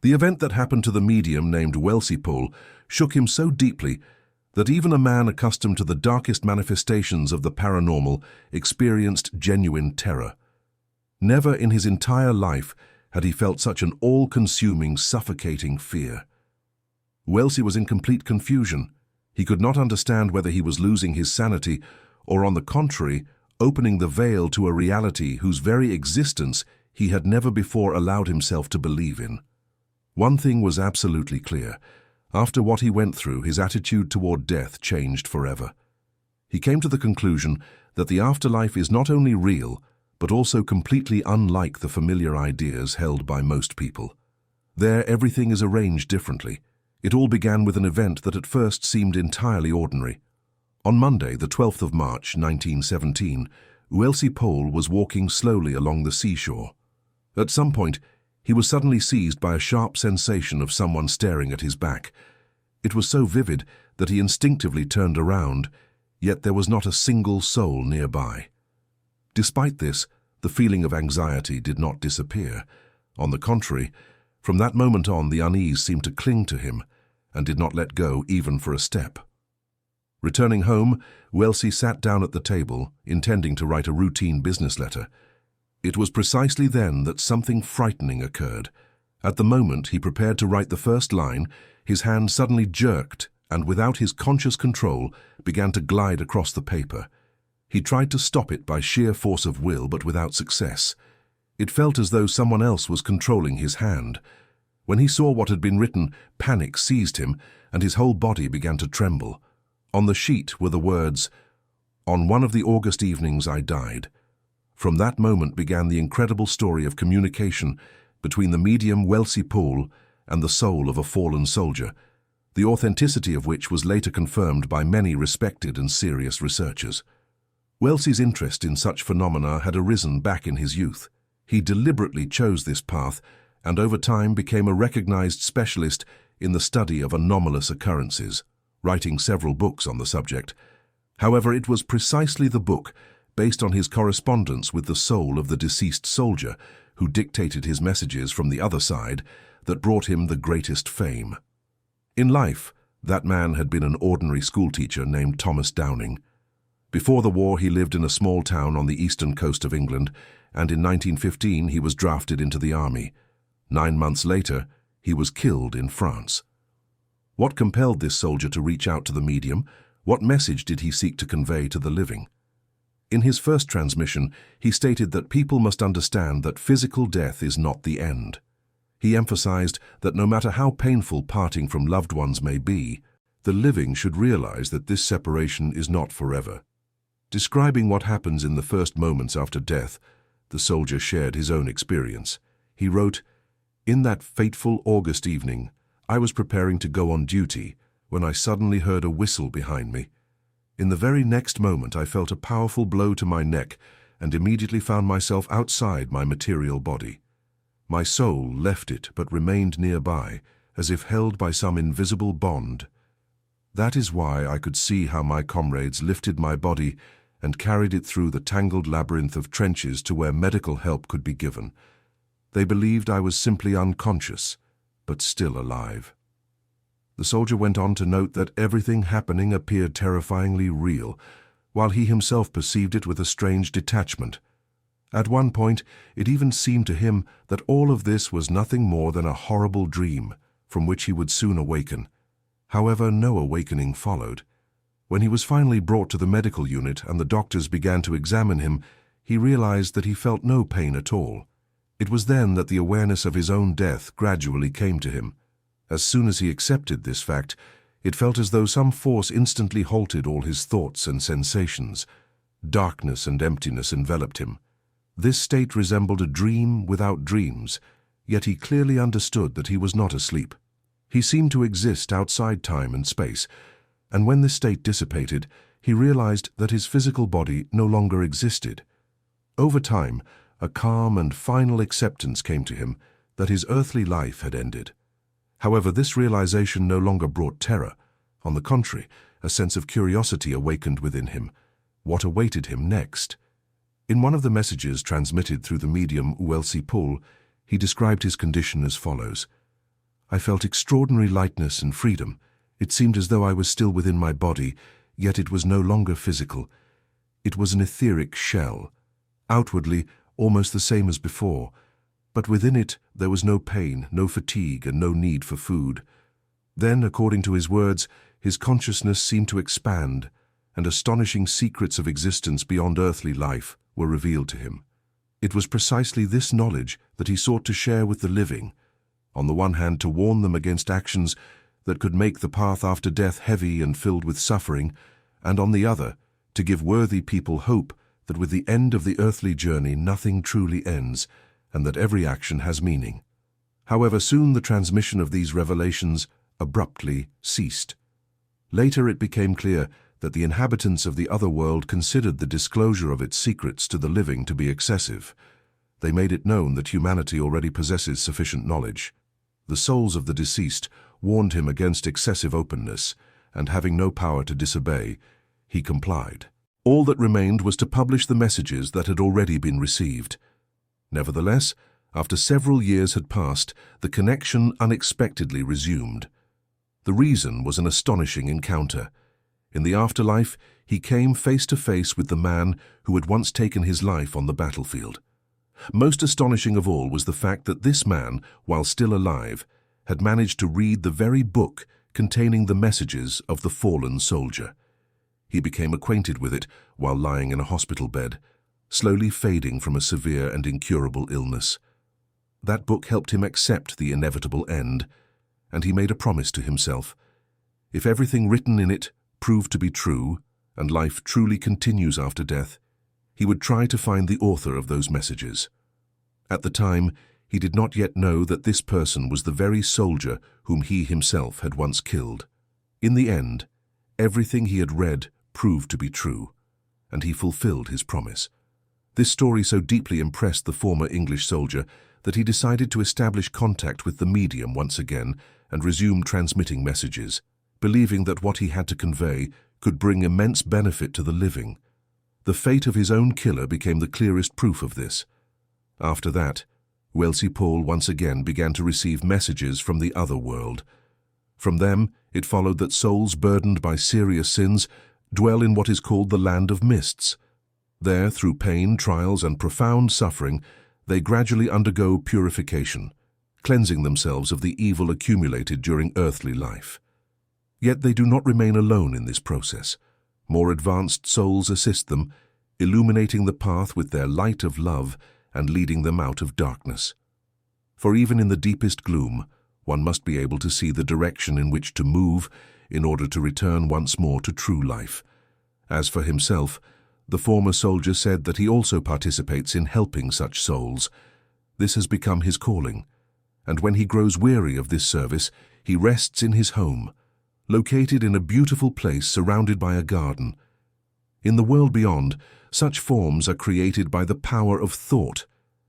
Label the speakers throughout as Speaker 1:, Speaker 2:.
Speaker 1: The event that happened to the medium named Welsi Poul shook him so deeply that even a man accustomed to the darkest manifestations of the paranormal experienced genuine terror. Never in his entire life had he felt such an all-consuming, suffocating fear. Welsi was in complete confusion. He could not understand whether he was losing his sanity or, on the contrary, opening the veil to a reality whose very existence he had never before allowed himself to believe in. One thing was absolutely clear. After what he went through, his attitude toward death changed forever. He came to the conclusion that the afterlife is not only real, but also completely unlike the familiar ideas held by most people. There, everything is arranged differently. It all began with an event that at first seemed entirely ordinary. On Monday, the 12th of March, 1917, Welsi Poul was walking slowly along the seashore. At some point, he was suddenly seized by a sharp sensation of someone staring at his back. It was so vivid that he instinctively turned around, yet there was not a single soul nearby. Despite this, the feeling of anxiety did not disappear. On the contrary, from that moment on, the unease seemed to cling to him and did not let go even for a step. Returning home, Welsi sat down at the table, intending to write a routine business letter. It was precisely then that something frightening occurred. At the moment he prepared to write the first line, his hand suddenly jerked and, without his conscious control, began to glide across the paper. He tried to stop it by sheer force of will, but without success. It felt as though someone else was controlling his hand. When he saw what had been written, panic seized him, and his whole body began to tremble. On the sheet were the words, "On one of the August evenings I died." From that moment began the incredible story of communication between the medium Welsi Poul and the soul of a fallen soldier, the authenticity of which was later confirmed by many respected and serious researchers. Welsi's interest in such phenomena had arisen back in his youth. He deliberately chose this path and over time became a recognized specialist in the study of anomalous occurrences, writing several books on the subject. However, it was precisely the book, based on his correspondence with the soul of the deceased soldier, who dictated his messages from the other side, that brought him the greatest fame. In life, that man had been an ordinary schoolteacher named Thomas Downing. Before the war, he lived in a small town on the eastern coast of England, and in 1915 he was drafted into the army. 9 months later, he was killed in France. What compelled this soldier to reach out to the medium? What message did he seek to convey to the living? In his first transmission, he stated that people must understand that physical death is not the end. He emphasized that no matter how painful parting from loved ones may be, the living should realize that this separation is not forever. Describing what happens in the first moments after death, the soldier shared his own experience. He wrote, "In that fateful August evening, I was preparing to go on duty when I suddenly heard a whistle behind me. In the very next moment, I felt a powerful blow to my neck and immediately found myself outside my material body. My soul left it but remained nearby, as if held by some invisible bond. That is why I could see how my comrades lifted my body and carried it through the tangled labyrinth of trenches to where medical help could be given. They believed I was simply unconscious, but still alive." The soldier went on to note that everything happening appeared terrifyingly real, while he himself perceived it with a strange detachment. At one point, it even seemed to him that all of this was nothing more than a horrible dream, from which he would soon awaken. However, no awakening followed. When he was finally brought to the medical unit and the doctors began to examine him, he realized that he felt no pain at all. It was then that the awareness of his own death gradually came to him. As soon as he accepted this fact, it felt as though some force instantly halted all his thoughts and sensations. Darkness and emptiness enveloped him. This state resembled a dream without dreams, yet he clearly understood that he was not asleep. He seemed to exist outside time and space, and when this state dissipated, he realized that his physical body no longer existed. Over time, a calm and final acceptance came to him that his earthly life had ended. However, this realization no longer brought terror. On the contrary, a sense of curiosity awakened within him. What awaited him next? In one of the messages transmitted through the medium Welsi Poul, he described his condition as follows. I felt extraordinary lightness and freedom. It seemed as though I was still within my body, yet it was no longer physical. It was an etheric shell, outwardly almost the same as before, but within it there was no pain, no fatigue, and no need for food. Then, according to his words, his consciousness seemed to expand, and astonishing secrets of existence beyond earthly life were revealed to him. It was precisely this knowledge that he sought to share with the living, on the one hand to warn them against actions that could make the path after death heavy and filled with suffering, and on the other, to give worthy people hope that with the end of the earthly journey nothing truly ends, and that every action has meaning. However, soon the transmission of these revelations abruptly ceased. Later it became clear that the inhabitants of the other world considered the disclosure of its secrets to the living to be excessive. They made it known that humanity already possesses sufficient knowledge. The souls of the deceased warned him against excessive openness, and having no power to disobey, he complied. All that remained was to publish the messages that had already been received. Nevertheless, after several years had passed, the connection unexpectedly resumed. The reason was an astonishing encounter. In the afterlife, he came face to face with the man who had once taken his life on the battlefield. Most astonishing of all was the fact that this man, while still alive, had managed to read the very book containing the messages of the fallen soldier. He became acquainted with it while lying in a hospital bed, slowly fading from a severe and incurable illness. That book helped him accept the inevitable end, and he made a promise to himself. If everything written in it proved to be true, and life truly continues after death, he would try to find the author of those messages. At the time, he did not yet know that this person was the very soldier whom he himself had once killed. In the end, everything he had read proved to be true, and he fulfilled his promise. This story so deeply impressed the former English soldier that he decided to establish contact with the medium once again and resume transmitting messages, believing that what he had to convey could bring immense benefit to the living. The fate of his own killer became the clearest proof of this. After that, Welsi Poul once again began to receive messages from the other world. From them, it followed that souls burdened by serious sins dwell in what is called the land of mists. There, through pain, trials, and profound suffering, they gradually undergo purification, cleansing themselves of the evil accumulated during earthly life. Yet they do not remain alone in this process. More advanced souls assist them, illuminating the path with their light of love and leading them out of darkness. For even in the deepest gloom, one must be able to see the direction in which to move in order to return once more to true life. As for himself, the former soldier said that he also participates in helping such souls. This has become his calling, and when he grows weary of this service, he rests in his home, located in a beautiful place surrounded by a garden. In the world beyond, such forms are created by the power of thought,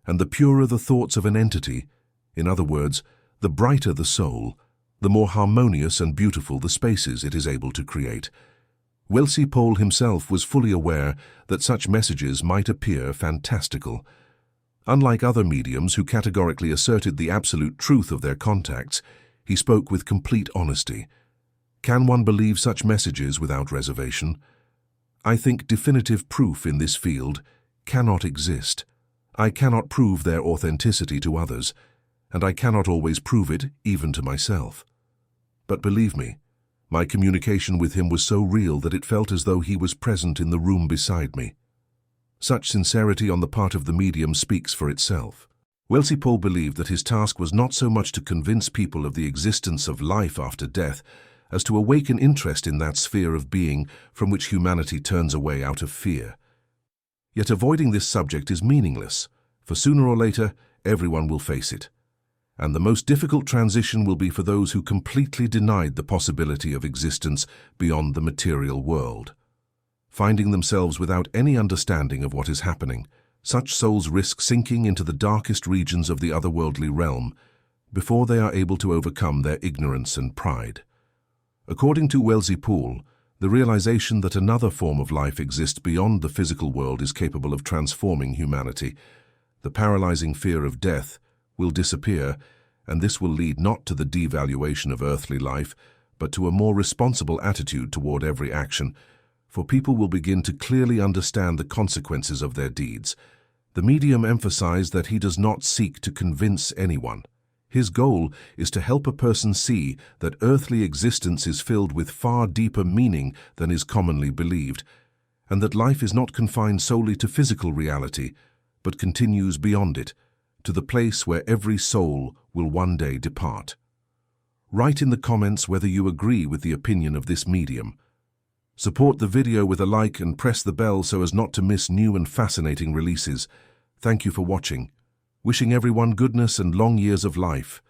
Speaker 1: and the purer the thoughts of an entity, in other words, the brighter the soul, the more harmonious and beautiful the spaces it is able to create. Welsi Poul himself was fully aware that such messages might appear fantastical. Unlike other mediums who categorically asserted the absolute truth of their contacts, he spoke with complete honesty. Can one believe such messages without reservation? I think definitive proof in this field cannot exist. I cannot prove their authenticity to others, and I cannot always prove it even to myself. But believe me, my communication with him was so real that it felt as though he was present in the room beside me. Such sincerity on the part of the medium speaks for itself. Welsi Poul believed that his task was not so much to convince people of the existence of life after death, as to awaken interest in that sphere of being from which humanity turns away out of fear. Yet avoiding this subject is meaningless, for sooner or later everyone will face it. And the most difficult transition will be for those who completely denied the possibility of existence beyond the material world. Finding themselves without any understanding of what is happening, such souls risk sinking into the darkest regions of the otherworldly realm before they are able to overcome their ignorance and pride. According to Welsi Poul, the realization that another form of life exists beyond the physical world is capable of transforming humanity. The paralyzing fear of death will disappear, and this will lead not to the devaluation of earthly life, but to a more responsible attitude toward every action, for people will begin to clearly understand the consequences of their deeds. The medium emphasized that he does not seek to convince anyone. His goal is to help a person see that earthly existence is filled with far deeper meaning than is commonly believed, and that life is not confined solely to physical reality, but continues beyond it, to the place where every soul will one day depart. Write in the comments whether you agree with the opinion of this medium. Support the video with a like and press the bell so as not to miss new and fascinating releases. Thank you for watching. Wishing everyone goodness and long years of life.